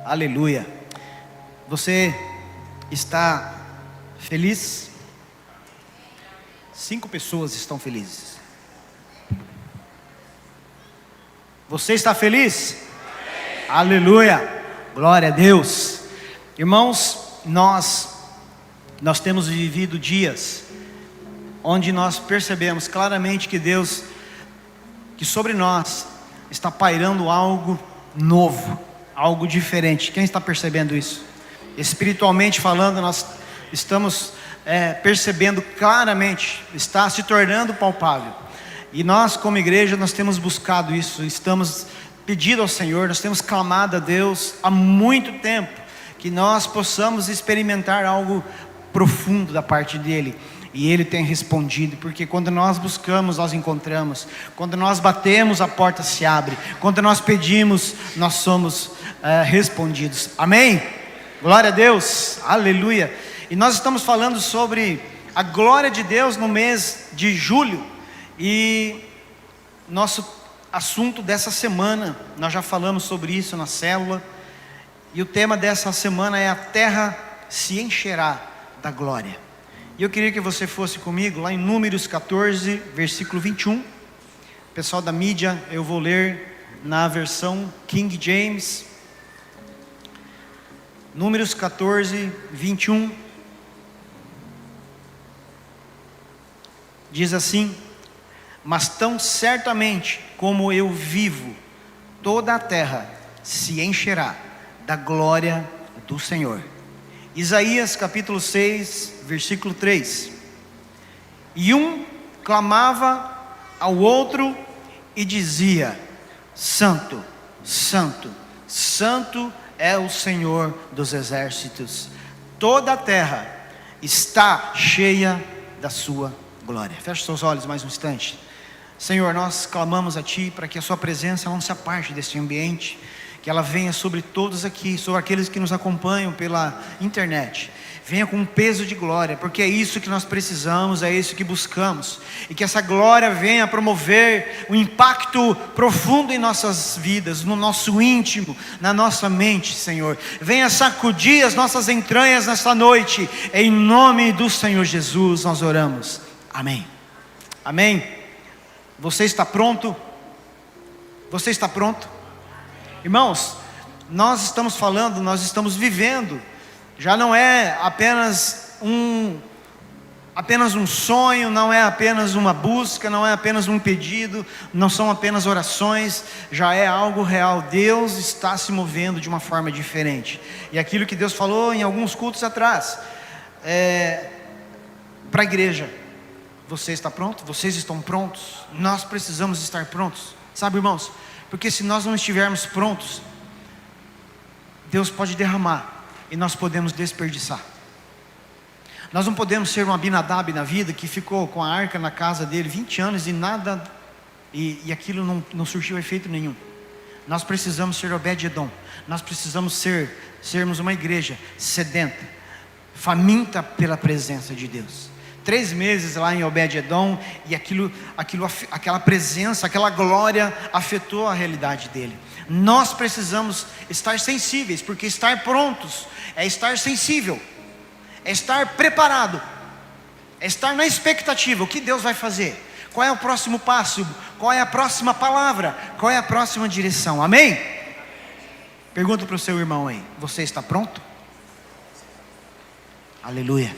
Aleluia. Você está feliz? 5 pessoas estão felizes. Você está feliz? Amém. Aleluia. Glória a Deus. Irmãos, nós temos vivido dias onde nós percebemos claramente que sobre nós está pairando algo novo, algo diferente. Quem está percebendo isso? Espiritualmente falando, nós estamos percebendo claramente, está se tornando palpável. E nós como igreja, nós temos buscado isso, estamos pedindo ao Senhor, nós temos clamado a Deus há muito tempo, que nós possamos experimentar algo profundo da parte dEle. E Ele tem respondido, porque quando nós buscamos, nós encontramos. Quando nós batemos, a porta se abre. Quando nós pedimos, nós somos respondidos. Amém? Glória a Deus, aleluia. E nós estamos falando sobre a glória de Deus no mês de julho. E nosso assunto dessa semana, nós já falamos sobre isso na célula. E o tema dessa semana é: a terra se encherá da glória. E eu queria que você fosse comigo lá em Números 14, versículo 21. Pessoal da mídia, eu vou ler na versão King James. Números 14, 21. Diz assim: mas tão certamente como eu vivo, toda a terra se encherá da glória do Senhor. Isaías capítulo 6, versículo 3. E um clamava ao outro e dizia: Santo, Santo, Santo é o Senhor dos exércitos, toda a terra está cheia da sua glória. Feche seus olhos mais um instante. Senhor, nós clamamos a Ti para que a Sua presença não se aparte deste ambiente, que ela venha sobre todos aqui, sobre aqueles que nos acompanham pela internet. Venha com um peso de glória, porque é isso que nós precisamos, é isso que buscamos. E que essa glória venha promover um impacto profundo em nossas vidas, no nosso íntimo, na nossa mente, Senhor. Venha sacudir as nossas entranhas nesta noite. Em nome do Senhor Jesus nós oramos. Amém. Amém. Você está pronto? Você está pronto? Irmãos, nós estamos falando, nós estamos vivendo. Já não é apenas um sonho, não é apenas uma busca, não é apenas um pedido, não são apenas orações, já é algo real. Deus está se movendo de uma forma diferente. E aquilo que Deus falou em alguns cultos atrás, para a igreja: você está pronto? Vocês estão prontos? Nós precisamos estar prontos. Sabe, irmãos, porque se nós não estivermos prontos, Deus pode derramar e nós podemos desperdiçar. Nós não podemos ser um Abinadab na vida, que ficou com a arca na casa dele 20 anos e nada, e aquilo não surtiu efeito nenhum. Nós precisamos ser Obed-Edom. Nós precisamos sermos uma igreja sedenta, faminta pela presença de Deus. 3 meses lá em Obed-Edom, e aquela presença, aquela glória afetou a realidade dele. Nós precisamos estar sensíveis, porque estar prontos é estar sensível, é estar preparado, é estar na expectativa. O que Deus vai fazer? Qual é o próximo passo? Qual é a próxima palavra? Qual é a próxima direção? Amém? Pergunta para o seu irmão aí: você está pronto? Aleluia.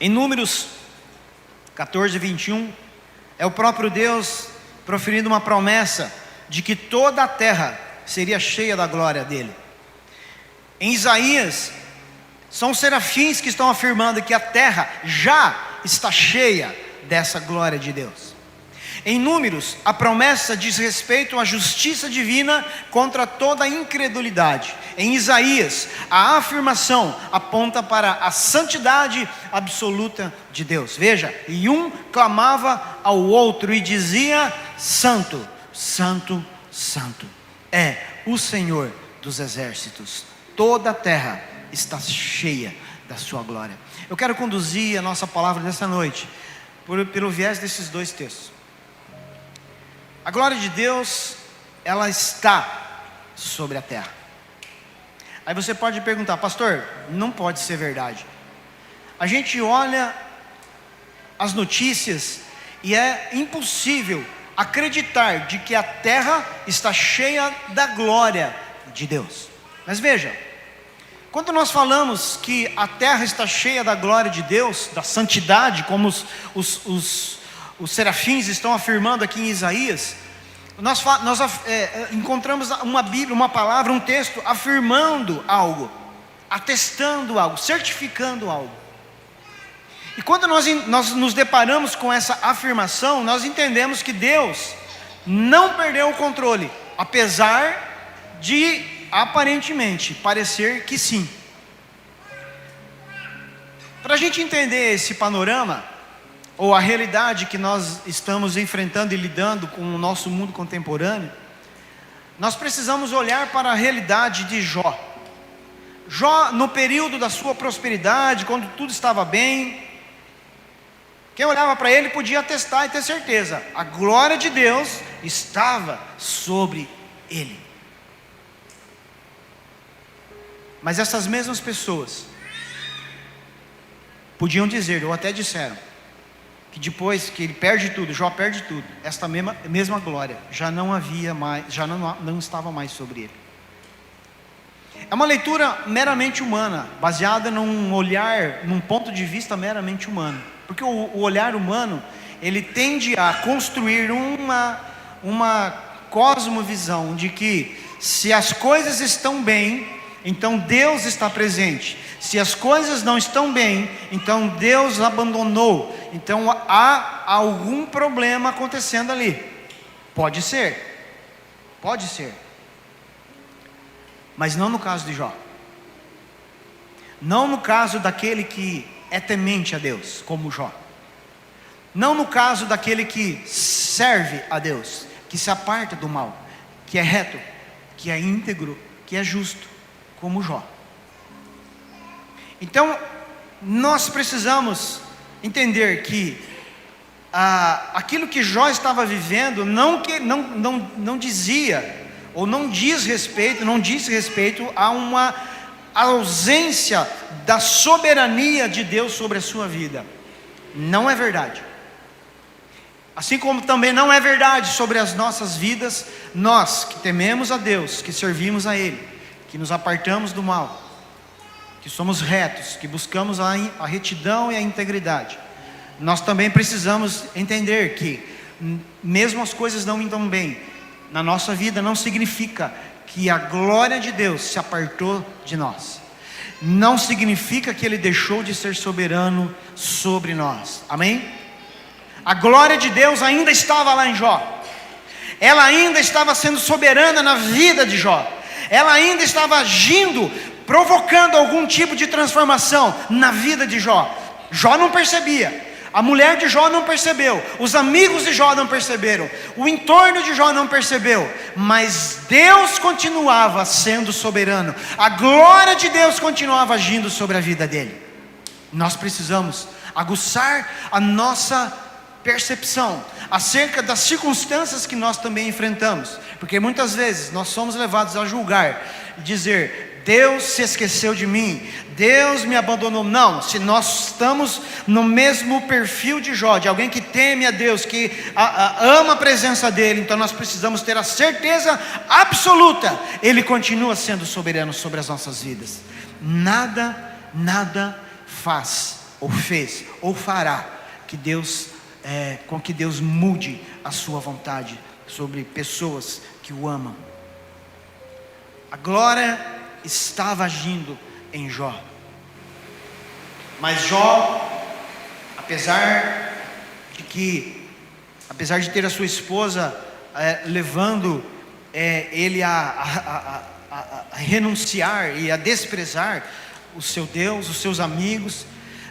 Em Números 14, 21, é o próprio Deus proferindo uma promessa de que toda a terra seria cheia da glória dele. Em Isaías, são os serafins que estão afirmando que a terra já está cheia dessa glória de Deus. Em Números, a promessa diz respeito à justiça divina contra toda a incredulidade. Em Isaías, a afirmação aponta para a santidade absoluta de Deus. Veja, e um clamava ao outro e dizia: Santo, Santo, Santo é o Senhor dos exércitos, toda a terra está cheia da sua glória. Eu quero conduzir a nossa palavra dessa noite pelo viés desses 2 textos. A glória de Deus ela está sobre a terra. Aí você pode perguntar: pastor, não pode ser verdade. A gente olha as notícias e é impossível acreditar de que a terra está cheia da glória de Deus. Mas veja, quando nós falamos que a terra está cheia da glória de Deus, da santidade, como os serafins estão afirmando aqui em Isaías, nós encontramos uma Bíblia, uma palavra, um texto afirmando algo, atestando algo, certificando algo. E quando nós nos deparamos com essa afirmação, nós entendemos que Deus não perdeu o controle, apesar de aparentemente parecer que sim. Para a gente entender esse panorama, ou a realidade que nós estamos enfrentando e lidando com o nosso mundo contemporâneo, nós precisamos olhar para a realidade de Jó. Jó, no período da sua prosperidade, quando tudo estava bem, quem olhava para ele podia atestar e ter certeza: a glória de Deus estava sobre ele. Mas essas mesmas pessoas podiam dizer, ou até disseram, que depois que ele perde tudo, Jó perde tudo, esta mesma glória já não havia mais, já não estava mais sobre ele. É uma leitura meramente humana, baseada num olhar, num ponto de vista meramente humano, porque o olhar humano, ele tende a construir uma cosmovisão de que se as coisas estão bem, então Deus está presente. Se as coisas não estão bem, então Deus abandonou. Então há algum problema acontecendo ali. Pode ser, mas não no caso de Jó. Não no caso daquele que é temente a Deus, como Jó. Não no caso daquele que serve a Deus, que se aparta do mal, que é reto, que é íntegro, que é justo, como Jó. Então, nós precisamos entender que aquilo que Jó estava vivendo não dizia, ou não diz respeito a uma ausência da soberania de Deus sobre a sua vida. Não é verdade. Assim como também não é verdade sobre as nossas vidas, nós que tememos a Deus, que servimos a Ele, que nos apartamos do mal, que somos retos, que buscamos a retidão e a integridade, nós também precisamos entender que, mesmo as coisas não indo bem na nossa vida, não significa que a glória de Deus se apartou de nós, não significa que Ele deixou de ser soberano sobre nós, amém? A glória de Deus ainda estava lá em Jó, ela ainda estava sendo soberana na vida de Jó, ela ainda estava agindo, provocando algum tipo de transformação na vida de Jó. Jó não percebia, a mulher de Jó não percebeu, os amigos de Jó não perceberam, o entorno de Jó não percebeu, mas Deus continuava sendo soberano, a glória de Deus continuava agindo sobre a vida dele. Nós precisamos aguçar a nossa percepção acerca das circunstâncias que nós também enfrentamos, porque muitas vezes nós somos levados a julgar, dizer: Deus se esqueceu de mim, Deus me abandonou. Não, se nós estamos no mesmo perfil de Jó, de alguém que teme a Deus, que ama a presença dEle, então nós precisamos ter a certeza absoluta, Ele continua sendo soberano sobre as nossas vidas. Nada faz, ou fez, ou fará com que Deus mude a sua vontade sobre pessoas que o amam. A glória estava agindo em Jó, mas Jó, apesar de ter a sua esposa levando ele a renunciar e a desprezar o seu Deus, os seus amigos,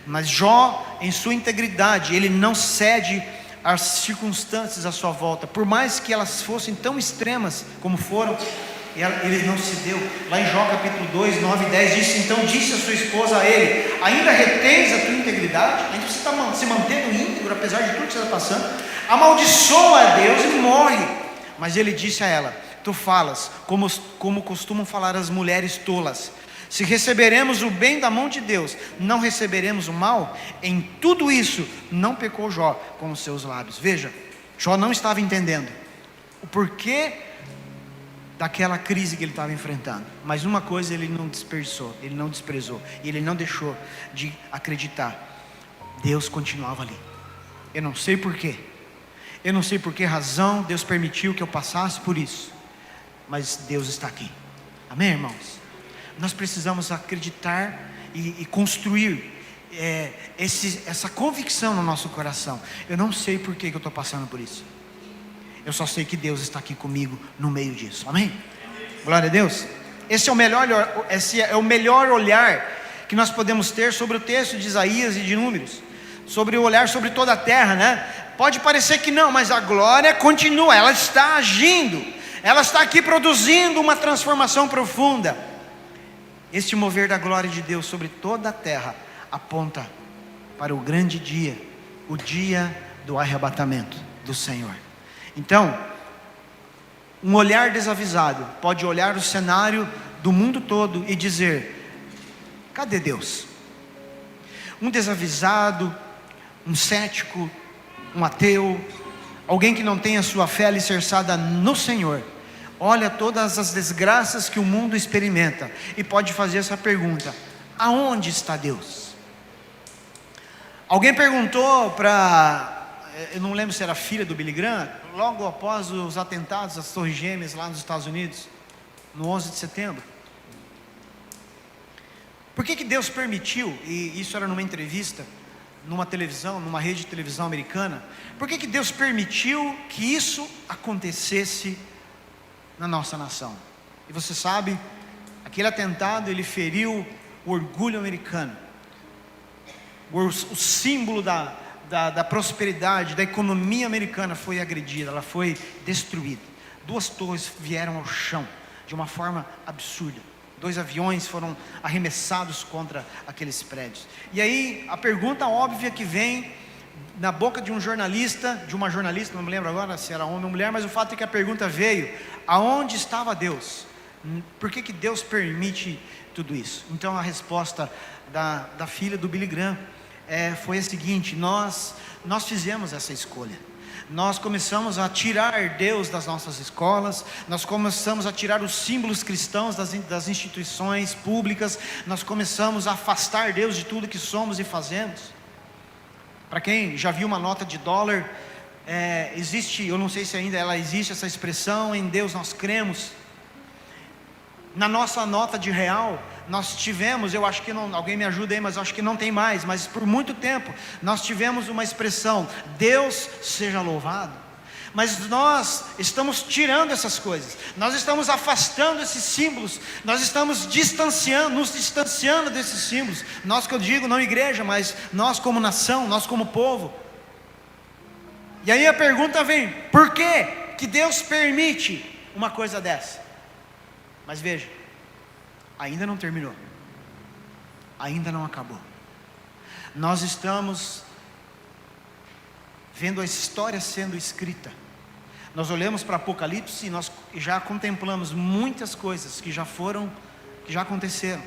mas Jó, em sua integridade, ele não cede às circunstâncias à sua volta, por mais que elas fossem tão extremas como foram, ele não se deu. Lá em Jó capítulo 2, 9 e 10 diz: então disse a sua esposa a ele: ainda retens a tua integridade? Ainda você está se mantendo íntegro apesar de tudo que você está passando? Amaldiçoa a Deus e morre. Mas ele disse a ela: tu falas, como costumam falar as mulheres tolas. Se receberemos o bem da mão de Deus, não receberemos o mal? Em tudo isso, não pecou Jó com os seus lábios. Veja, Jó não estava entendendo o porquê daquela crise que ele estava enfrentando. Mas uma coisa ele não dispersou, ele não desprezou, e ele não deixou de acreditar. Deus continuava ali. Eu não sei porquê, eu não sei por que razão Deus permitiu que eu passasse por isso, mas Deus está aqui. Amém, irmãos? Nós precisamos acreditar e construir essa convicção no nosso coração. Eu não sei por que eu estou passando por isso, eu só sei que Deus está aqui comigo no meio disso. Amém? Glória a Deus. Esse é o melhor olhar que nós podemos ter sobre o texto de Isaías e de Números, sobre o olhar sobre toda a terra, né? Pode parecer que não, mas a glória continua, ela está agindo, ela está aqui produzindo uma transformação profunda. Este mover da glória de Deus sobre toda a terra aponta para o grande dia, o dia do arrebatamento do Senhor. Então, um olhar desavisado pode olhar o cenário do mundo todo e dizer: cadê Deus? Um desavisado, um cético, um ateu, alguém que não tem a sua fé alicerçada no Senhor, olha todas as desgraças que o mundo experimenta e pode fazer essa pergunta: aonde está Deus? Alguém perguntou eu não lembro se era a filha do Billy Graham, logo após os atentados às Torres Gêmeas lá nos Estados Unidos, no 11 de setembro, por que Deus permitiu, e isso era numa entrevista, numa televisão, numa rede de televisão americana, por que Deus permitiu que isso acontecesse na nossa nação? E você sabe, aquele atentado, ele feriu o orgulho americano, o símbolo da prosperidade, da economia americana foi agredida, ela foi destruída. 2 torres vieram ao chão de uma forma absurda, 2 aviões foram arremessados contra aqueles prédios. E aí a pergunta óbvia que vem na boca de uma jornalista, não me lembro agora se era homem ou mulher, mas o fato é que a pergunta veio: aonde estava Deus? Por que Deus permite tudo isso? Então a resposta da filha do Billy Graham foi a seguinte: nós fizemos essa escolha. Nós começamos a tirar Deus das nossas escolas, nós começamos a tirar os símbolos cristãos das instituições públicas, nós começamos a afastar Deus de tudo que somos e fazemos. Para quem já viu uma nota de dólar, existe, eu não sei se ainda ela existe, essa expressão: em Deus nós cremos. Na nossa nota de real, nós tivemos, eu acho que não, alguém me ajuda aí, mas eu acho que não tem mais, mas por muito tempo, nós tivemos uma expressão: Deus seja louvado. Mas nós estamos tirando essas coisas, nós estamos afastando esses símbolos, nós estamos nos distanciando desses símbolos. Nós, que eu digo, não igreja, mas nós como nação, nós como povo. E aí a pergunta vem: por que Deus permite uma coisa dessa? Mas veja, ainda não terminou, ainda não acabou. Nós estamos vendo a história sendo escrita. Nós olhamos para Apocalipse e nós já contemplamos muitas coisas que já aconteceram,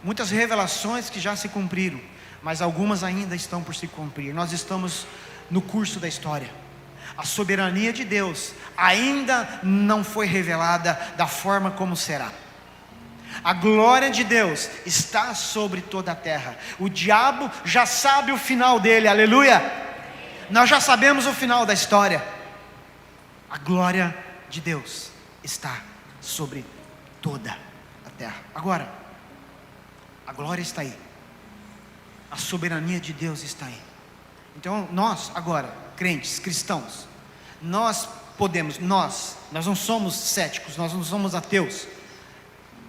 muitas revelações que já se cumpriram, mas algumas ainda estão por se cumprir. Nós estamos no curso da história. A soberania de Deus ainda não foi revelada da forma como será. A glória de Deus está sobre toda a terra. O diabo já sabe o final dele, aleluia. Nós já sabemos o final da história. A glória de Deus está sobre toda a terra. Agora, a glória está aí, a soberania de Deus está aí. Então nós agora, crentes, cristãos, nós não somos céticos, nós não somos ateus,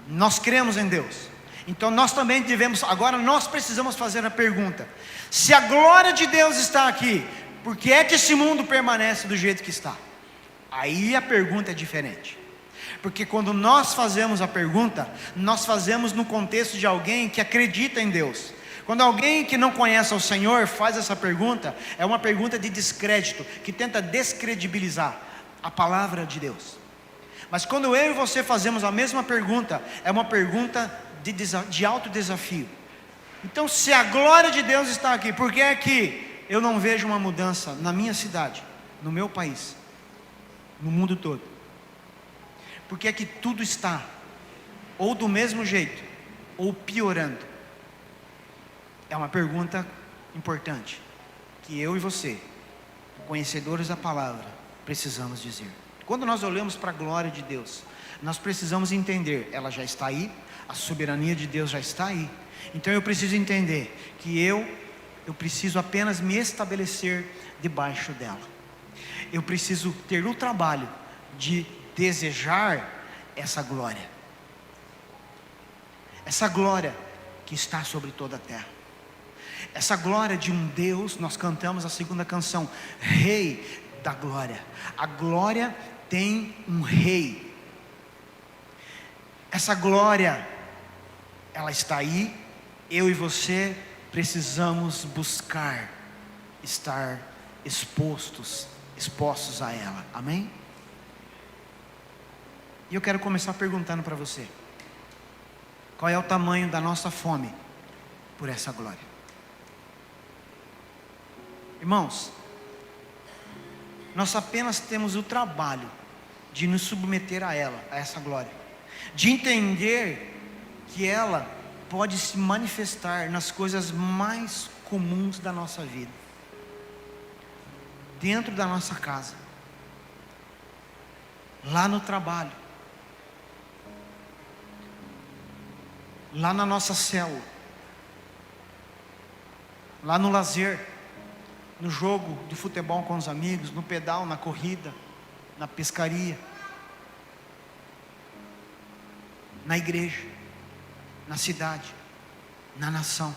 nós cremos em Deus. Então nós também nós precisamos fazer a pergunta: se a glória de Deus está aqui, por que é que esse mundo permanece do jeito que está? Aí a pergunta é diferente, porque quando nós fazemos a pergunta, nós fazemos no contexto de alguém que acredita em Deus. Quando alguém que não conhece ao Senhor faz essa pergunta, é uma pergunta de descrédito, que tenta descredibilizar a palavra de Deus. Mas quando eu e você fazemos a mesma pergunta, é uma pergunta de alto desafio. Então, se a glória de Deus está aqui, por que é que eu não vejo uma mudança na minha cidade, no meu país, no mundo todo? Por que é que tudo está ou do mesmo jeito, ou piorando? É uma pergunta importante, que eu e você, conhecedores da palavra, precisamos dizer. Quando nós olhamos para a glória de Deus, nós precisamos entender, ela já está aí, a soberania de Deus já está aí. Então eu preciso entender que eu preciso apenas me estabelecer debaixo dela. Eu preciso ter o trabalho de desejar essa glória. Essa glória que está sobre toda a terra. Essa glória de um Deus, nós cantamos a segunda canção, Rei da Glória. A glória tem um rei. Essa glória, ela está aí. Eu e você precisamos buscar estar expostos a ela. Amém? E eu quero começar perguntando para você: qual é o tamanho da nossa fome por essa glória? Irmãos, nós apenas temos o trabalho de nos submeter a ela, a essa glória, de entender que ela pode se manifestar nas coisas mais comuns da nossa vida, dentro da nossa casa, lá no trabalho, lá na nossa célula, lá no lazer, no jogo de futebol com os amigos, no pedal, na corrida, na pescaria, na igreja, na cidade, na nação.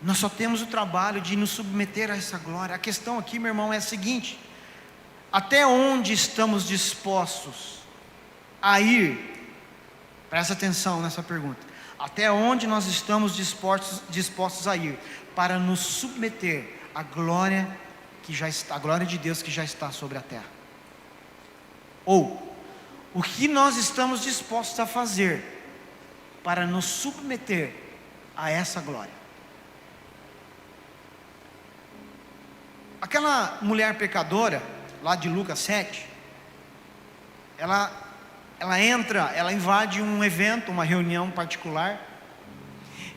Nós só temos o trabalho de nos submeter a essa glória. A questão aqui, meu irmão, é a seguinte: até onde estamos dispostos a ir? Presta atenção nessa pergunta. Até onde nós estamos dispostos a ir para nos submeter à glória que já está, a glória de Deus que já está sobre a terra? Ou o que nós estamos dispostos a fazer para nos submeter a essa glória? Aquela mulher pecadora lá de Lucas 7, ela invade um evento, uma reunião particular,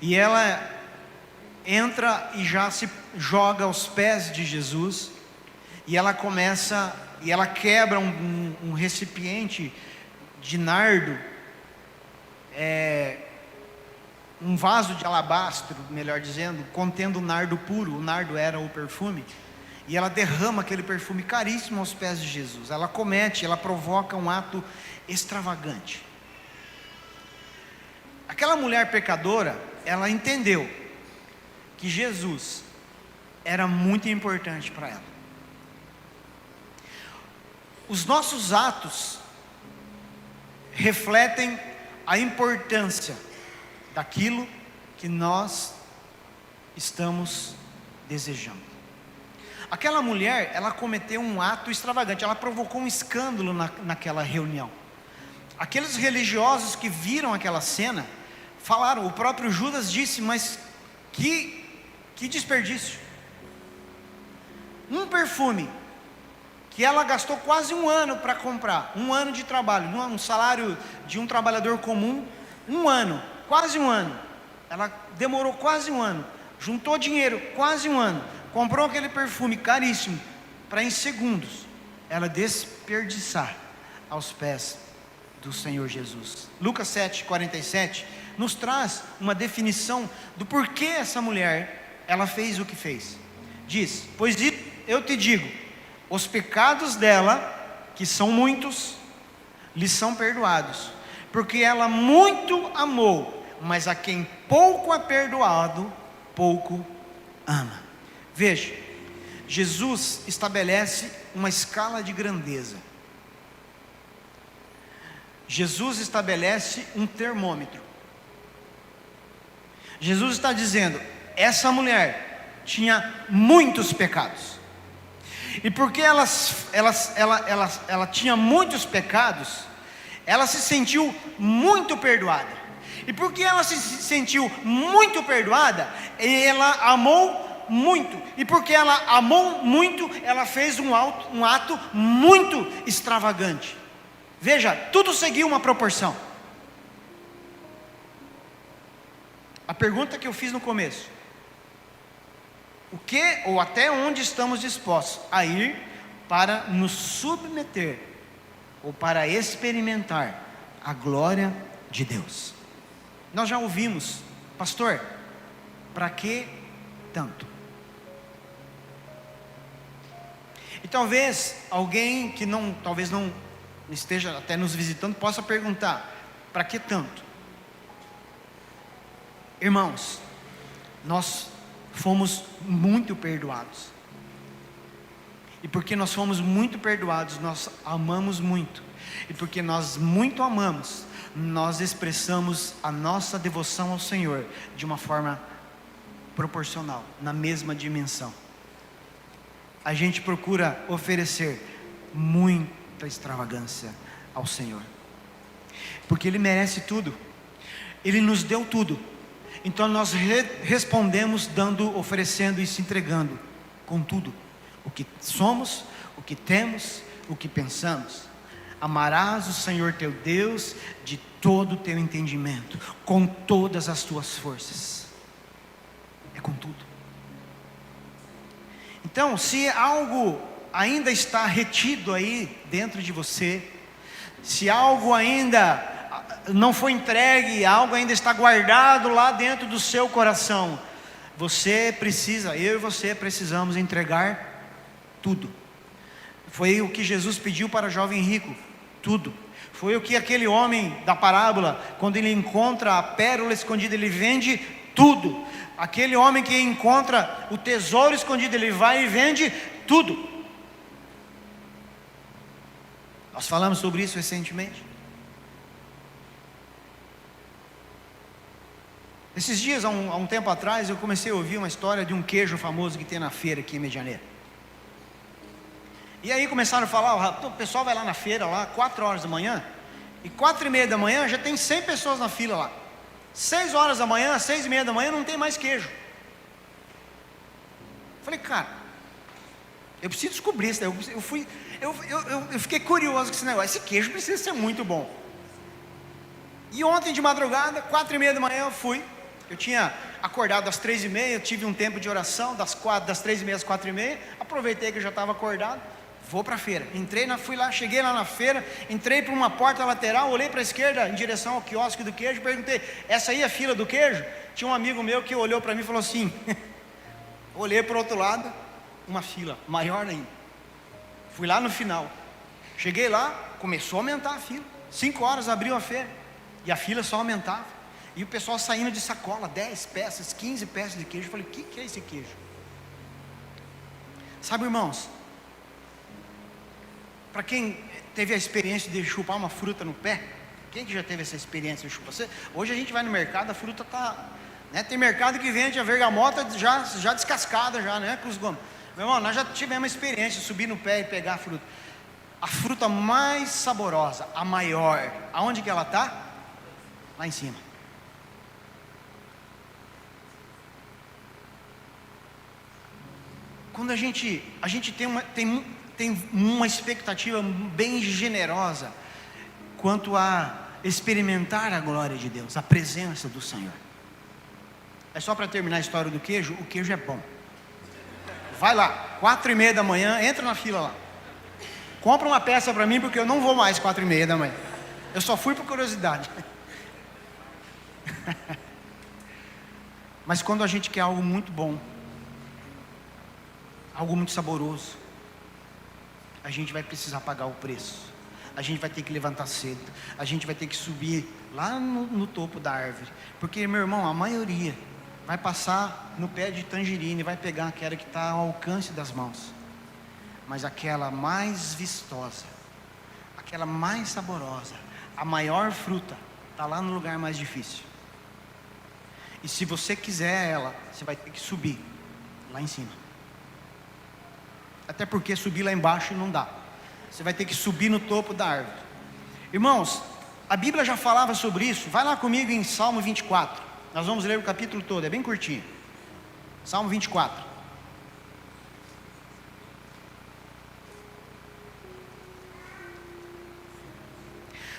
e ela entra e já se joga aos pés de Jesus, e ela quebra um recipiente de nardo, um vaso de alabastro, melhor dizendo, contendo nardo puro. O nardo era o perfume, e ela derrama aquele perfume caríssimo aos pés de Jesus. Ela provoca um ato extravagante. Aquela mulher pecadora, ela entendeu que Jesus era muito importante para ela. Os nossos atos refletem a importância daquilo que nós estamos desejando. Aquela mulher, ela cometeu um ato extravagante, ela provocou um escândalo naquela reunião. Aqueles religiosos que viram aquela cena falaram, o próprio Judas disse, mas que desperdício. Um perfume que ela gastou quase um ano para comprar, um ano de trabalho, um salário de um trabalhador comum, quase um ano, ela demorou quase um ano, juntou dinheiro, quase um ano, comprou aquele perfume caríssimo, para em segundos, ela desperdiçar aos pés do Senhor Jesus. Lucas 7:47, nos traz uma definição do porquê essa mulher, ela fez o que fez. Diz, pois eu te digo, os pecados dela, que são muitos, lhe são perdoados, porque ela muito amou, mas a quem pouco é perdoado, pouco ama. Veja, Jesus estabelece uma escala de grandeza. Jesus estabelece um termômetro. Jesus está dizendo, essa mulher tinha muitos pecados, E porque ela tinha muitos pecados, ela se sentiu muito perdoada. E porque ela se sentiu muito perdoada, ela amou muito. E porque ela amou muito, ela fez um ato muito extravagante. Veja, tudo seguiu uma proporção. A pergunta que eu fiz no começo: o que ou até onde estamos dispostos a ir para nos submeter ou para experimentar a glória de Deus? Nós já ouvimos, pastor, para que tanto? E talvez alguém que talvez não esteja até nos visitando possa perguntar: para que tanto? Irmãos, nós fomos muito perdoados. E porque nós fomos muito perdoados, nós amamos muito. E porque nós muito amamos, nós expressamos a nossa devoção ao Senhor de uma forma proporcional, na mesma dimensão. A gente procura oferecer muita extravagância ao Senhor, porque Ele merece tudo, Ele nos deu tudo. Então nós respondemos oferecendo e se entregando com tudo, o que somos, o que temos, o que pensamos. Amarás o Senhor teu Deus de todo o teu entendimento, com todas as tuas forças. É com tudo. Então, se algo ainda está retido aí dentro de você, se algo ainda não foi entregue, algo ainda está guardado lá dentro do seu coração, eu e você precisamos entregar tudo. Foi o que Jesus pediu para o jovem rico, tudo. Foi o que aquele homem da parábola, quando ele encontra a pérola escondida, ele vende tudo. Aquele homem que encontra o tesouro escondido, ele vai e vende tudo. Nós falamos sobre isso recentemente. Esses dias, há um tempo atrás, eu comecei a ouvir uma história de um queijo famoso que tem na feira aqui em Medianeira. E aí começaram a falar, o pessoal vai lá na feira, lá 4 horas da manhã, e 4:30 da manhã já tem 100 pessoas na fila lá. 6 horas da manhã, 6:30 da manhã, não tem mais queijo. Falei, cara, eu preciso descobrir isso daí. Eu fiquei curioso com esse negócio. Esse queijo precisa ser muito bom. E ontem de madrugada, 4:30 da manhã, eu fui. Eu tinha acordado às 3:30, tive um tempo de oração, das 3:30 às 4:30. Aproveitei que eu já estava acordado. Vou para a feira. Fui lá, cheguei lá na feira, entrei por uma porta lateral, olhei para a esquerda em direção ao quiosque do queijo, perguntei: essa aí é a fila do queijo? Tinha um amigo meu que olhou para mim e falou assim. Olhei para o outro lado, uma fila maior ainda. Fui lá no final. Cheguei lá, começou a aumentar a fila. 5 horas abriu a feira e a fila só aumentava. E o pessoal saindo de sacola, 10 peças, 15 peças de queijo. Eu falei, o que é esse queijo? Sabe, irmãos, para quem teve a experiência de chupar uma fruta no pé, quem que já teve essa experiência de chupar? Hoje a gente vai no mercado, a fruta está, né, tem mercado que vende a bergamota já descascada, já, né, com os gomos. Meu irmão, nós já tivemos a experiência de subir no pé e pegar a fruta. A fruta mais saborosa, a maior, aonde que ela está? Lá em cima. Quando a gente tem uma expectativa bem generosa quanto a experimentar a glória de Deus, a presença do Senhor. É só para terminar a história do queijo, o queijo é bom. Vai lá, 4:30 da manhã, entra na fila lá. Compra uma peça para mim, porque eu não vou mais 4:30 da manhã. Eu só fui por curiosidade. Mas quando a gente quer algo muito bom, algo muito saboroso, a gente vai precisar pagar o preço. A gente vai ter que levantar cedo. A gente vai ter que subir lá no topo da árvore. Porque, meu irmão, a maioria vai passar no pé de tangerina e vai pegar aquela que está ao alcance das mãos. Mas aquela mais vistosa, aquela mais saborosa, a maior fruta, está lá no lugar mais difícil. E se você quiser ela, você vai ter que subir lá em cima. Até porque subir lá embaixo não dá. Você vai ter que subir no topo da árvore. Irmãos, a Bíblia já falava sobre isso. Vai lá comigo em Salmo 24. Nós vamos ler o capítulo todo, é bem curtinho. Salmo 24.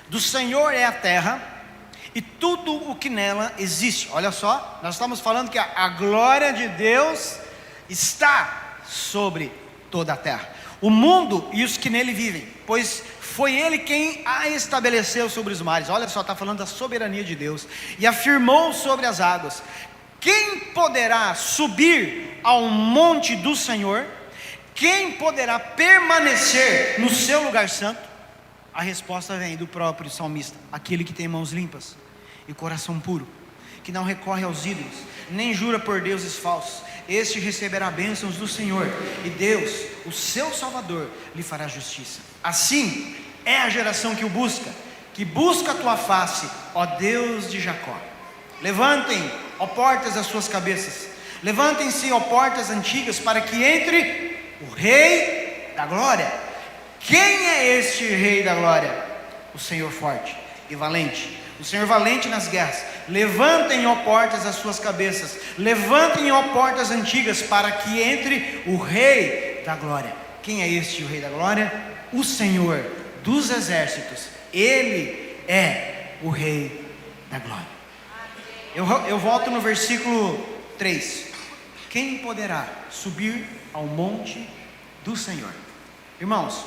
Do Senhor é a terra e tudo o que nela existe. Olha só, nós estamos falando que a glória de Deus está sobre toda a terra, o mundo e os que nele vivem, pois foi Ele quem a estabeleceu sobre os mares. Olha só, está falando da soberania de Deus. E afirmou sobre as águas. Quem poderá subir ao monte do Senhor? Quem poderá permanecer no seu lugar santo? A resposta vem do próprio salmista: aquele que tem mãos limpas e coração puro, que não recorre aos ídolos, nem jura por deuses falsos. Este receberá bênçãos do Senhor, e Deus, o seu Salvador, lhe fará justiça. Assim é a geração que o busca, que busca a tua face, ó Deus de Jacó. Levantem, ó portas, as suas cabeças, levantem-se, ó portas antigas, para que entre o Rei da Glória. Quem é este Rei da Glória? O Senhor forte e valente, o Senhor valente nas guerras. Levantem, ó portas, as suas cabeças, levantem, ó portas antigas, para que entre o Rei da Glória. Quem é este o Rei da Glória? O Senhor dos exércitos. Ele é o Rei da Glória. Eu volto no versículo 3. Quem poderá subir ao monte do Senhor? Irmãos,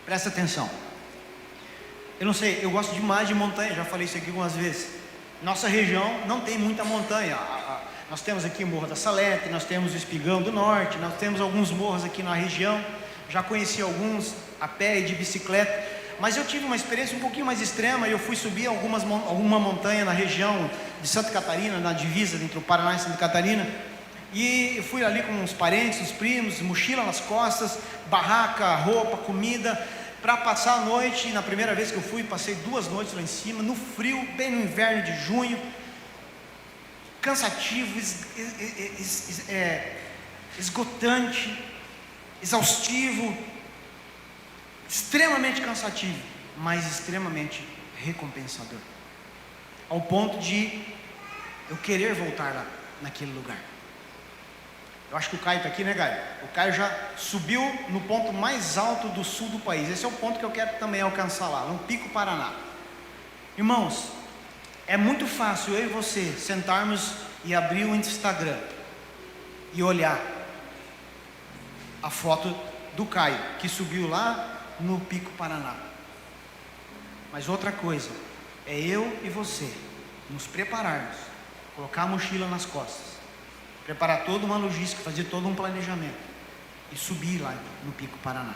presta atenção. Eu não sei, eu gosto demais de montanha, já falei isso aqui algumas vezes. Nossa região não tem muita montanha. Nós temos aqui o Morro da Salete, nós temos o Espigão do Norte, nós temos alguns morros aqui na região. Já conheci alguns a pé e de bicicleta, mas eu tive uma experiência um pouquinho mais extrema. Eu fui subir alguma montanha na região de Santa Catarina, na divisa entre o Paraná e Santa Catarina. E eu fui ali com os parentes, os primos, mochila nas costas, barraca, roupa, comida, para passar a noite. Na primeira vez que eu fui, passei 2 noites lá em cima, no frio, bem no inverno de junho, cansativo, esgotante, exaustivo, extremamente cansativo, mas extremamente recompensador, ao ponto de eu querer voltar lá, naquele lugar. Eu acho que o Caio está aqui, né, Caio? O Caio já subiu no ponto mais alto do sul do país. Esse é o ponto que eu quero também alcançar lá, no Pico Paraná. Irmãos, é muito fácil eu e você sentarmos e abrir o Instagram e olhar a foto do Caio, que subiu lá no Pico Paraná. Mas outra coisa é eu e você nos prepararmos, colocar a mochila nas costas, preparar toda uma logística, fazer todo um planejamento e subir lá no Pico Paraná,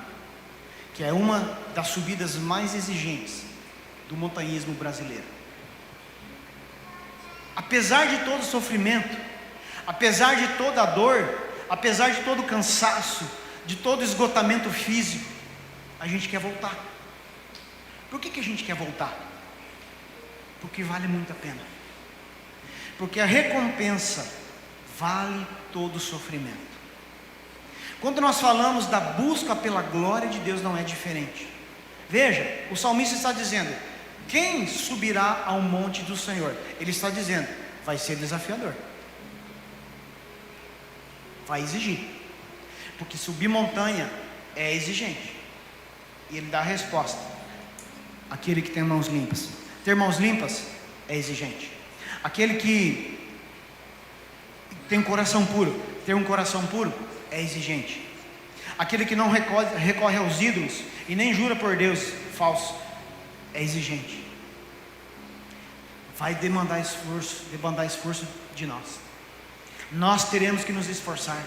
que é uma das subidas mais exigentes do montanhismo brasileiro. Apesar de todo o sofrimento, apesar de toda a dor, apesar de todo o cansaço, de todo o esgotamento físico, a gente quer voltar. Por que a gente quer voltar? Porque vale muito a pena, porque a recompensa vale todo o sofrimento. Quando nós falamos da busca pela glória de Deus, não é diferente. Veja, o salmista está dizendo: quem subirá ao monte do Senhor? Ele está dizendo, vai ser desafiador, vai exigir, porque subir montanha é exigente. E ele dá a resposta: aquele que tem mãos limpas. Ter mãos limpas é exigente. Aquele que tem um coração puro, ter um coração puro é exigente. Aquele que não recorre aos ídolos e nem jura por Deus falso é exigente. Vai demandar esforço de nós. Nós teremos que nos esforçar.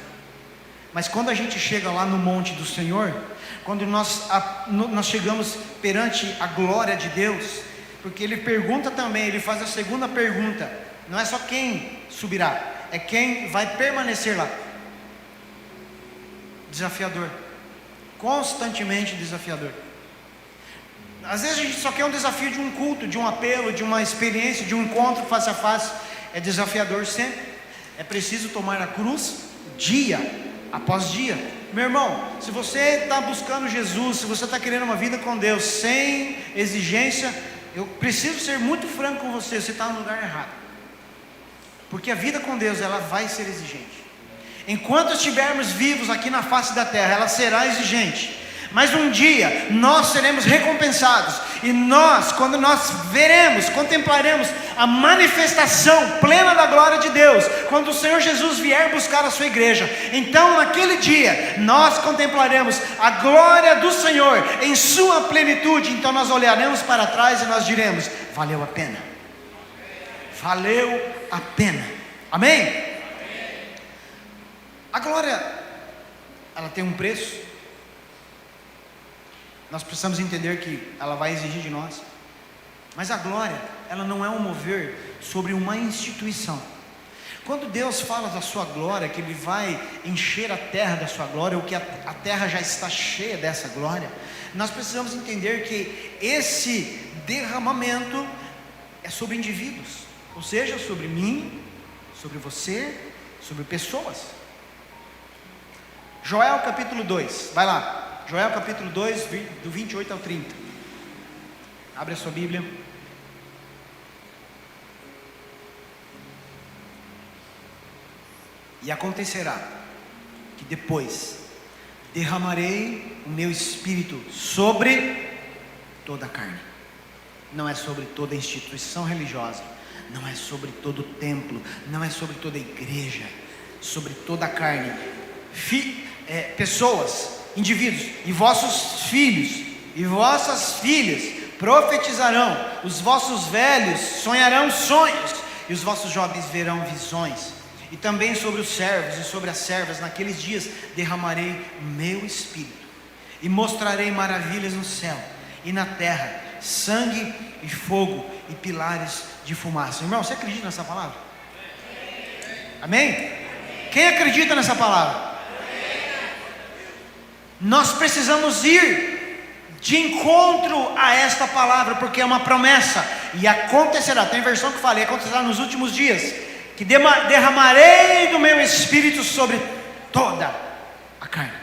Mas quando a gente chega lá no monte do Senhor, quando nós chegamos perante a glória de Deus, porque Ele pergunta também, Ele faz a segunda pergunta: não é só quem subirá, é quem vai permanecer lá. Desafiador, constantemente desafiador. Às vezes a gente só quer um desafio de um culto, de um apelo, de uma experiência, de um encontro face a face. É desafiador sempre. É preciso tomar a cruz dia após dia, Meu irmão, se você está buscando Jesus, se você está querendo uma vida com Deus sem exigência, eu preciso ser muito franco com você, você está no lugar errado. Porque a vida com Deus, ela vai ser exigente. Enquanto estivermos vivos aqui na face da terra, ela será exigente. Mas um dia nós seremos recompensados. E nós, quando nós veremos, contemplaremos a manifestação plena da glória de Deus, quando o Senhor Jesus vier buscar a sua igreja, então naquele dia nós contemplaremos a glória do Senhor em sua plenitude. Então nós olharemos para trás e nós diremos: valeu a pena. Valeu a pena. Amém? A glória, ela tem um preço. Nós precisamos entender que ela vai exigir de nós. Mas a glória, ela não é um mover sobre uma instituição. Quando Deus fala da sua glória, que Ele vai encher a terra da sua glória, ou que a terra já está cheia dessa glória, nós precisamos entender que esse derramamento é sobre indivíduos, ou seja, sobre mim, sobre você, sobre pessoas. Joel capítulo 2, vai lá. Joel capítulo 2, do 28 ao 30. Abre a sua Bíblia. E acontecerá que depois derramarei o meu espírito sobre toda a carne. Não é sobre toda instituição religiosa, não é sobre todo o templo, não é sobre toda a igreja, sobre toda a carne. Pessoas, indivíduos, e vossos filhos e vossas filhas profetizarão, os vossos velhos sonharão sonhos, e os vossos jovens verão visões. E também sobre os servos e sobre as servas, naqueles dias derramarei meu espírito, e mostrarei maravilhas no céu e na terra, sangue e fogo e pilares de fumaça. Irmão, você acredita nessa palavra? Amém? Quem acredita nessa palavra? Nós precisamos ir de encontro a esta palavra, porque é uma promessa, e acontecerá. Tem versão que fala, e acontecerá nos últimos dias, que derramarei do meu espírito sobre toda a carne,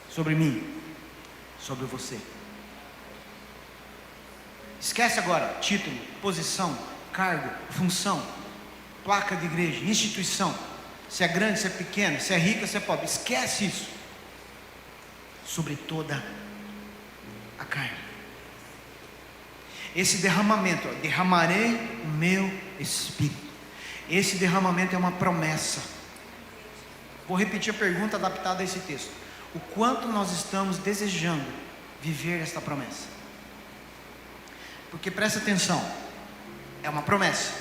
sobre mim, sobre você. Esquece agora título, posição, cargo, função, placa de igreja, instituição, se é grande, se é pequeno, se é rico, se é pobre, esquece isso. Sobre toda a carne. Esse derramamento, derramarei o meu espírito. Esse derramamento é uma promessa. Vou repetir a pergunta adaptada a esse texto: o quanto nós estamos desejando viver esta promessa? Porque presta atenção, é uma promessa.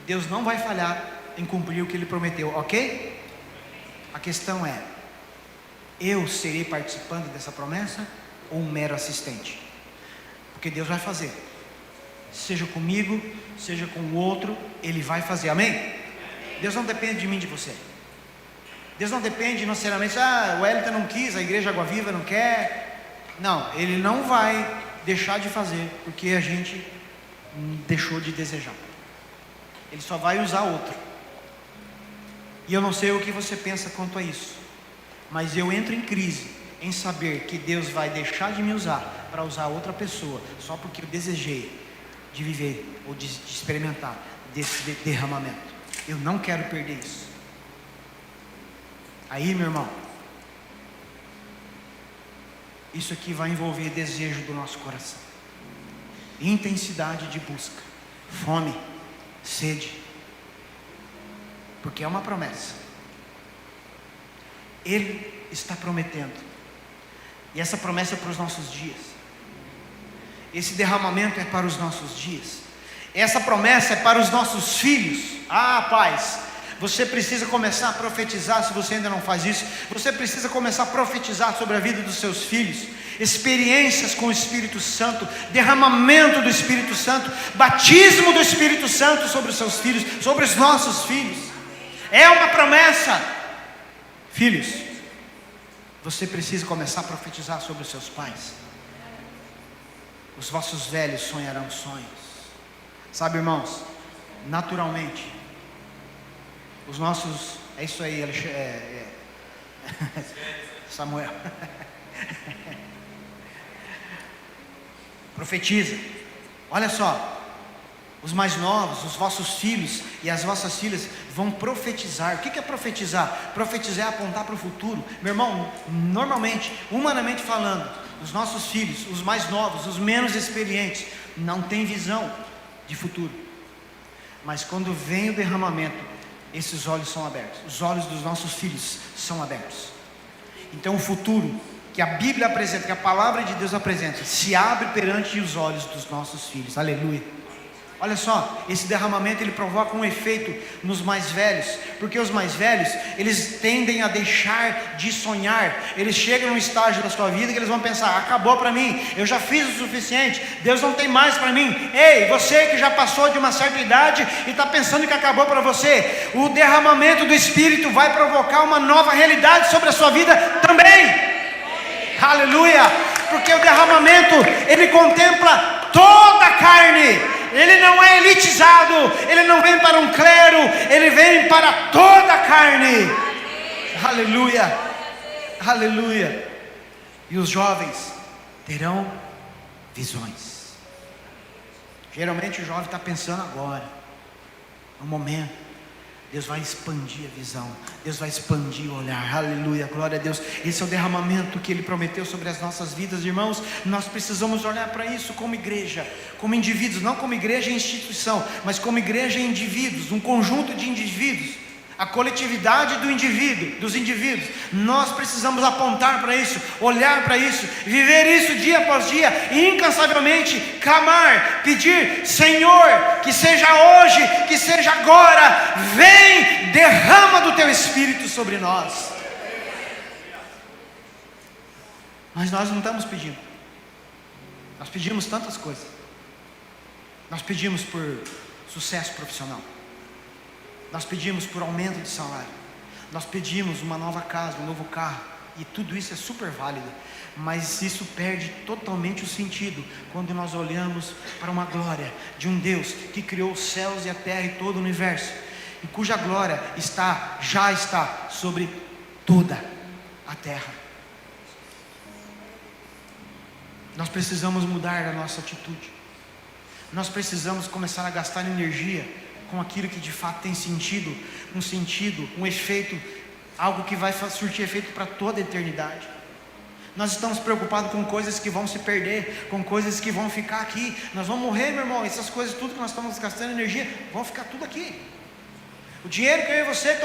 Deus não vai falhar em cumprir o que Ele prometeu, ok? A questão é: eu serei participante dessa promessa ou um mero assistente? Porque Deus vai fazer, seja comigo, seja com o outro, Ele vai fazer, amém? Deus não depende de mim, de você. Deus não depende financeiramente, o Wellington não quis, a igreja Água Viva não quer. Não, Ele não vai deixar de fazer porque a gente deixou de desejar. Ele só vai usar outro. E eu não sei o que você pensa quanto a isso, mas eu entro em crise em saber que Deus vai deixar de me usar para usar outra pessoa, só porque eu desejei de viver ou de experimentar desse derramamento. Eu não quero perder isso. Aí, meu irmão, isso aqui vai envolver desejo do nosso coração, intensidade de busca, fome, sede, porque é uma promessa. Ele está prometendo, e essa promessa é para os nossos dias. Esse derramamento é para os nossos dias. Essa promessa é para os nossos filhos. Pais, você precisa começar a profetizar. Se você ainda não faz isso, você precisa começar a profetizar sobre a vida dos seus filhos. Experiências com o Espírito Santo, derramamento do Espírito Santo, batismo do Espírito Santo sobre os seus filhos, sobre os nossos filhos. É uma promessa. Filhos, você precisa começar a profetizar sobre os seus pais. Os vossos velhos sonharão sonhos. Sabe, irmãos, naturalmente, os nossos, é isso aí, Samuel. Profetiza. Olha só. Os mais novos, os vossos filhos e as vossas filhas vão profetizar. O que é profetizar? Profetizar é apontar para o futuro. Meu irmão, normalmente, humanamente falando, os nossos filhos, os mais novos, os menos experientes, não têm visão de futuro. Mas quando vem o derramamento, esses olhos são abertos. Os olhos dos nossos filhos são abertos. Então o futuro que a Bíblia apresenta, que a palavra de Deus apresenta, se abre perante os olhos dos nossos filhos. Aleluia. Olha só, esse derramamento ele provoca um efeito nos mais velhos, porque os mais velhos, eles tendem a deixar de sonhar. Eles chegam num estágio da sua vida que eles vão pensar: acabou para mim, eu já fiz o suficiente, Deus não tem mais para mim. Ei, você que já passou de uma certa idade e está pensando que acabou para você, o derramamento do Espírito vai provocar uma nova realidade sobre a sua vida também. Aleluia, porque o derramamento ele contempla toda a carne. Ele não é elitizado, ele não vem para um clero, ele vem para toda a carne. Aleluia, aleluia. E os jovens terão visões. Geralmente o jovem está pensando agora, no momento. Deus vai expandir a visão, Deus vai expandir o olhar. Aleluia, glória a Deus. Esse é o derramamento que Ele prometeu sobre as nossas vidas, irmãos. Nós precisamos olhar para isso como igreja, como indivíduos, não como igreja e instituição, mas como igreja e indivíduos, um conjunto de indivíduos, a coletividade dos indivíduos. Nós precisamos apontar para isso, olhar para isso, viver isso dia após dia, e incansavelmente clamar, pedir: Senhor, que seja hoje, que seja agora, vem, derrama do Teu Espírito sobre nós. Mas nós não estamos pedindo. Nós pedimos tantas coisas. Nós pedimos por sucesso profissional. Nós pedimos por aumento de salário. Nós pedimos uma nova casa, um novo carro. E tudo isso é super válido. Mas isso perde totalmente o sentido quando nós olhamos para uma glória de um Deus que criou os céus e a terra e todo o universo, e cuja glória já está sobre toda a terra. Nós precisamos mudar a nossa atitude. Nós precisamos começar a gastar energia com aquilo que de fato tem sentido, um efeito, algo que vai surtir efeito para toda a eternidade. Nós estamos preocupados com coisas que vão se perder, com coisas que vão ficar aqui. Nós vamos morrer, meu irmão. Essas coisas, tudo que nós estamos gastando energia, vão ficar tudo aqui. O dinheiro que eu e você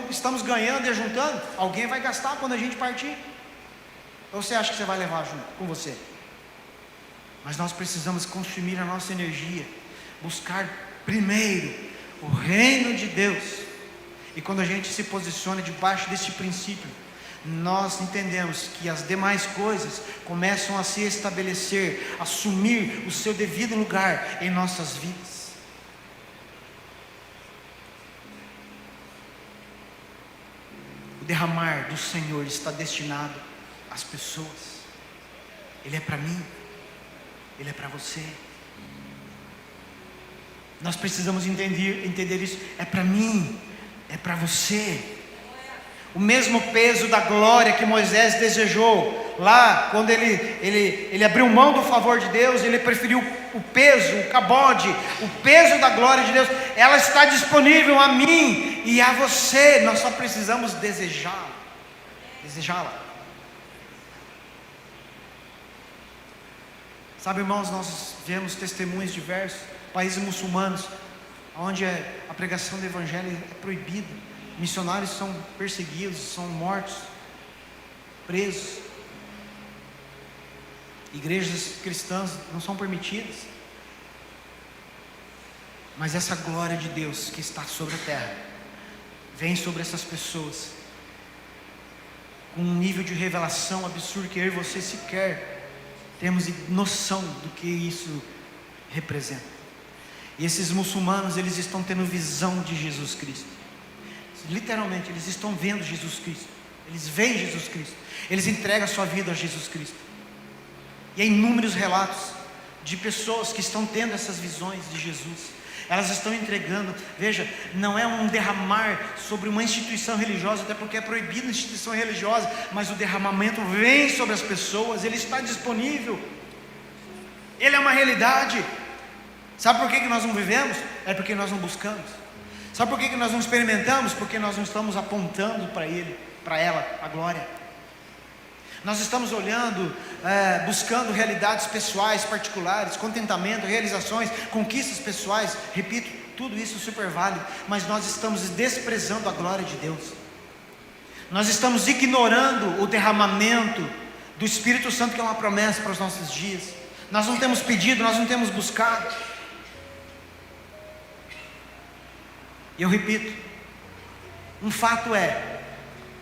estamos ganhando e juntando, alguém vai gastar quando a gente partir. Ou você acha que você vai levar junto com você? Mas nós precisamos consumir a nossa energia, buscar primeiro o reino de Deus. E quando a gente se posiciona debaixo desse princípio, nós entendemos que as demais coisas começam a se estabelecer, assumir o seu devido lugar em nossas vidas. O derramar do Senhor está destinado às pessoas. Ele é para mim, Ele é para você. Nós precisamos entender isso. É para mim, é para você. O mesmo peso da glória que Moisés desejou lá, quando ele abriu mão do favor de Deus, ele preferiu o peso, o cabode, o peso da glória de Deus. Ela está disponível a mim e a você. Nós só precisamos desejá-la. Sabe, irmãos, nós vemos testemunhos diversos, países muçulmanos, onde a pregação do evangelho é proibida. Missionários são perseguidos, são mortos, presos. Igrejas cristãs não são permitidas. Mas essa glória de Deus que está sobre a terra vem sobre essas pessoas com um nível de revelação absurdo que eu e você sequer temos noção do que isso representa. E esses muçulmanos, eles estão tendo visão de Jesus Cristo. Literalmente, eles estão vendo Jesus Cristo. Eles veem Jesus Cristo. Eles entregam a sua vida a Jesus Cristo. E há inúmeros relatos de pessoas que estão tendo essas visões de Jesus. Elas estão entregando. Veja, não é um derramar sobre uma instituição religiosa, até porque é proibido a instituição religiosa, mas o derramamento vem sobre as pessoas, ele está disponível, ele é uma realidade. Sabe por que nós não vivemos? É porque nós não buscamos. Sabe por que nós não experimentamos? Porque nós não estamos apontando para ele, para ela, a glória. Nós estamos olhando, buscando realidades pessoais, particulares, contentamento, realizações, conquistas pessoais. Repito, tudo isso super válido, mas nós estamos desprezando a glória de Deus. Nós estamos ignorando o derramamento do Espírito Santo, que é uma promessa para os nossos dias. Nós não temos pedido, nós não temos buscado. E eu repito, um fato é,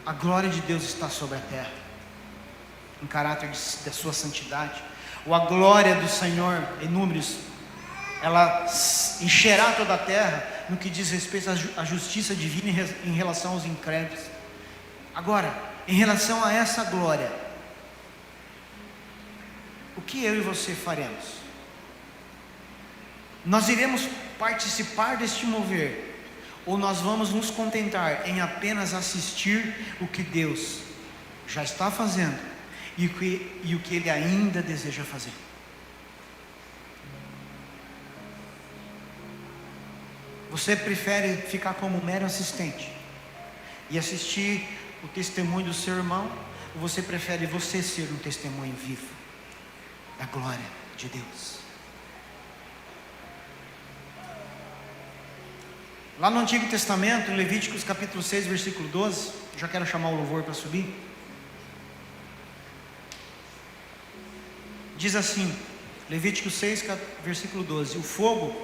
a glória de Deus está sobre a terra, em caráter da sua santidade. Ou a glória do Senhor, em Números, ela encherá toda a terra, no que diz respeito à justiça divina em relação aos incrédulos. Agora, em relação a essa glória, o que eu e você faremos? Nós iremos participar deste mover, ou nós vamos nos contentar em apenas assistir o que Deus já está fazendo e o que Ele ainda deseja fazer? Você prefere ficar como mero assistente e assistir o testemunho do seu irmão, ou você prefere você ser um testemunho vivo da glória de Deus? Lá no Antigo Testamento, em Levíticos capítulo 6, versículo 12, já quero chamar o louvor para subir. Diz assim, Levítico 6, versículo 12: o fogo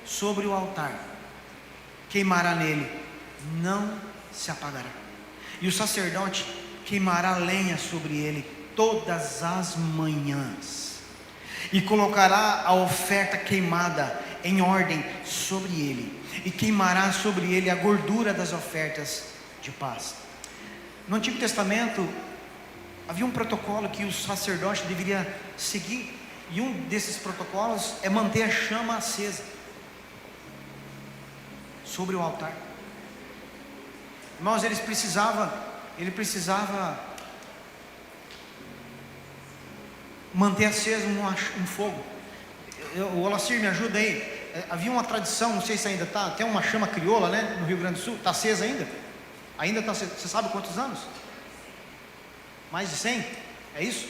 sobre o altar queimará nele, não se apagará, e o sacerdote queimará lenha sobre ele todas as manhãs, e colocará a oferta queimada em ordem sobre ele, e queimará sobre ele a gordura das ofertas de paz. No Antigo Testamento havia um protocolo que o sacerdote deveria seguir, e um desses protocolos é manter a chama acesa sobre o altar. Irmãos, ele precisava manter aceso um fogo. O Olacir, me ajuda aí. Havia uma tradição, não sei se ainda está, até uma chama crioula, né, no Rio Grande do Sul. Está acesa ainda? Ainda está acesa. Você sabe quantos anos? Mais de 100? É isso?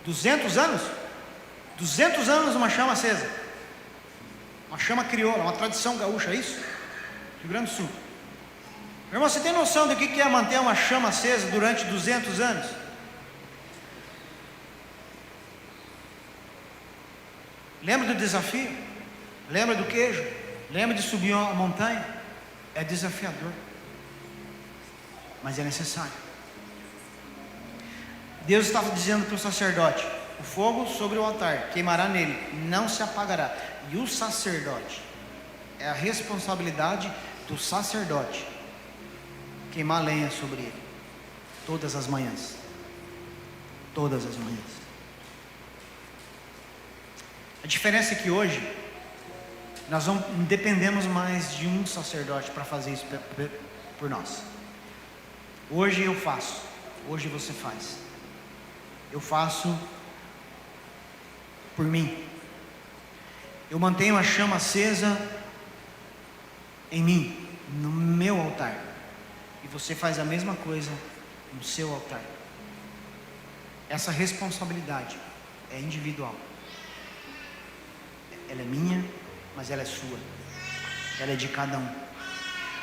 200 anos? 200 anos uma chama acesa. Uma chama crioula, uma tradição gaúcha, é isso? Rio Grande do Sul. Meu irmão, você tem noção do que é manter uma chama acesa durante 200 anos? Lembra do desafio? Lembra do queijo? Lembra de subir a montanha? É desafiador, mas é necessário. Deus estava dizendo para o sacerdote: o fogo sobre o altar queimará nele, não se apagará. E o sacerdote, é a responsabilidade do sacerdote queimar lenha sobre ele todas as manhãs. Todas as manhãs. A diferença é que hoje nós não dependemos mais de um sacerdote para fazer isso por nós. Hoje eu faço, hoje você faz. Eu faço por mim. Eu mantenho a chama acesa em mim, no meu altar, e você faz a mesma coisa no seu altar. Essa responsabilidade é individual. Ela é minha, mas ela é sua. Ela é de cada um.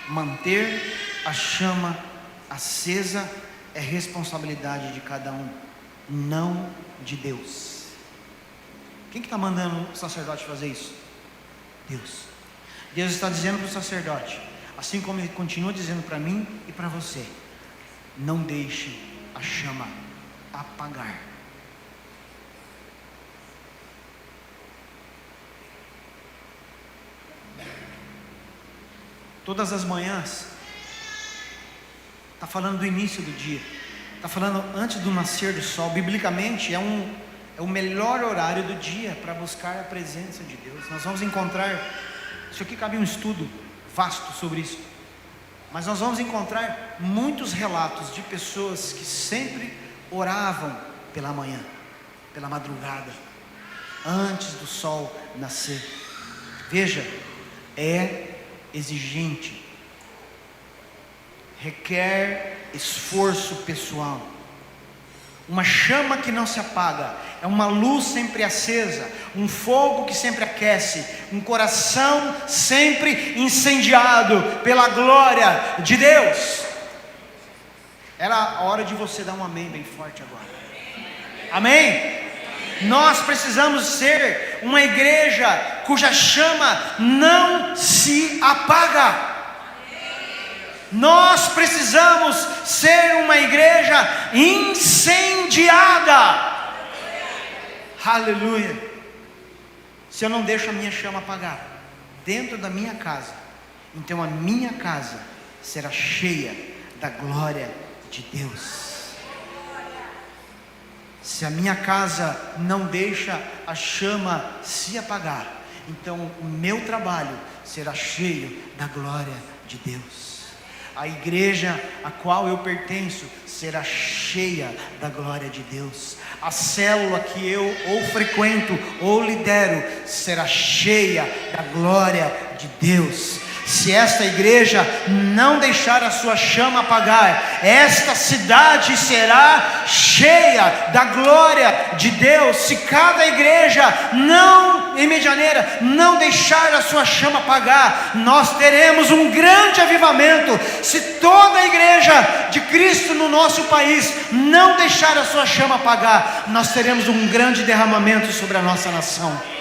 Manter a chama acesa é responsabilidade de cada um, não de Deus. Quem que está mandando o sacerdote fazer isso? Deus. Deus está dizendo para o sacerdote, assim como Ele continua dizendo para mim e para você: não deixe a chama apagar. Todas as manhãs, está falando do início do dia, está falando antes do nascer do sol. Biblicamente é é o melhor horário do dia para buscar a presença de Deus. Nós vamos encontrar, isso aqui cabe um estudo vasto sobre isso, mas nós vamos encontrar muitos relatos de pessoas que sempre oravam pela manhã, pela madrugada, antes do sol nascer. Veja, é exigente, requer esforço pessoal, uma chama que não se apaga, é uma luz sempre acesa, um fogo que sempre aquece, um coração sempre incendiado pela glória de Deus. Era a hora de você dar um amém bem forte agora. Amém? Nós precisamos ser uma igreja cuja chama não se apaga. Nós precisamos ser uma igreja incendiada. Aleluia. Se eu não deixo a minha chama apagar dentro da minha casa, então a minha casa será cheia da glória de Deus. Se a minha casa não deixa a chama se apagar, então o meu trabalho será cheio da glória de Deus. A igreja a qual eu pertenço será cheia da glória de Deus. A célula que eu ou frequento ou lidero será cheia da glória de Deus. Se esta igreja não deixar a sua chama apagar, esta cidade será cheia da glória de Deus. Se cada igreja em Medianeira não deixar a sua chama apagar, nós teremos um grande avivamento. Se toda a igreja de Cristo no nosso país não deixar a sua chama apagar, nós teremos um grande derramamento sobre a nossa nação.